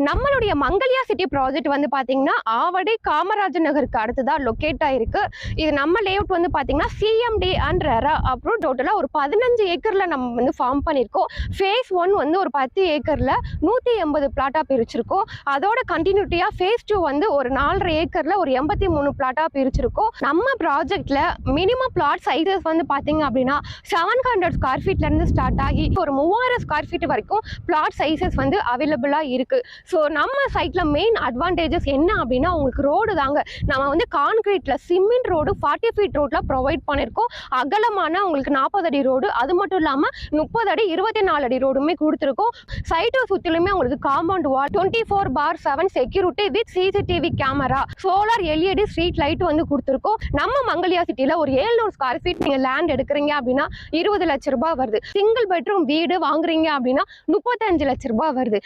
நம்மளுடைய Mangalya city project வந்து பாத்தீங்கன்னா ஆவடி காமராஜர் நகருக்கு அடுத்ததா லொக்கேட் ஆயிருக்கு. இது நம்ம லேஅவுட் வந்து பாத்தீங்கன்னா சிஎம்டி அண்ட் ரெரா அப்ரூவ் டோட்டலா ஒரு 15 ஏக்கர்ல நம்ம வந்து ஃபார்ம் பண்ணியிருக்கோம். ஃபேஸ் 1 வந்து ஒரு 10 ஏக்கர்ல 180 பிளாட்டா பிரிச்சிருக்கோம். அதோட கண்டினியூட்டியா ஃபேஸ் 2 வந்து ஒரு 4.5 ஏக்கர்ல ஒரு 83 பிளாட்டா பிரிச்சிருக்கோம். நம்ம ப்ராஜெக்ட்ல மினிமம் பிளாட் சைஸஸ் வந்து பாத்தீங்க அப்படின்னா 700 ஸ்கொயர் ஃபீட்ல இருந்து ஸ்டார்ட் ஆகி ஒரு 3000 ஸ்கொயர் ஃபீட் வரைக்கும் பிளாட் சைஸஸ் வந்து அவைலபிளா இருக்கு. ஸோ நம்ம சைட்ல மெயின் அட்வான்டேஜஸ் என்ன அப்படின்னா உங்களுக்கு ரோடு தாங்க. நம்ம வந்து கான்கிரீட்ல சிமெண்ட் ரோடு 40 ஃபீட் ரோட்ல ப்ரொவைட் பண்ணியிருக்கோம். அகலமான உங்களுக்கு 40 அடி ரோடு, அது மட்டும் இல்லாம 30 அடி 24 அடி ரோடுமே கொடுத்துருக்கோம். சைட்டை சுற்றிலுமே உங்களுக்கு compound wall 24/7 security with CCTV camera, solar LED street light வந்து கொடுத்துருக்கோம். நம்ம மங்கல்யா சிட்டில ஒரு 700 ஸ்கொயர் ஃபீட் நீங்க லேண்ட் எடுக்கிறீங்க அப்படின்னா 20 லட்ச ரூபாய் வருது. சிங்கிள் பெட்ரூம் வீடு வாங்குறீங்க அப்படின்னா 35 லட்ச ரூபாய் வருது.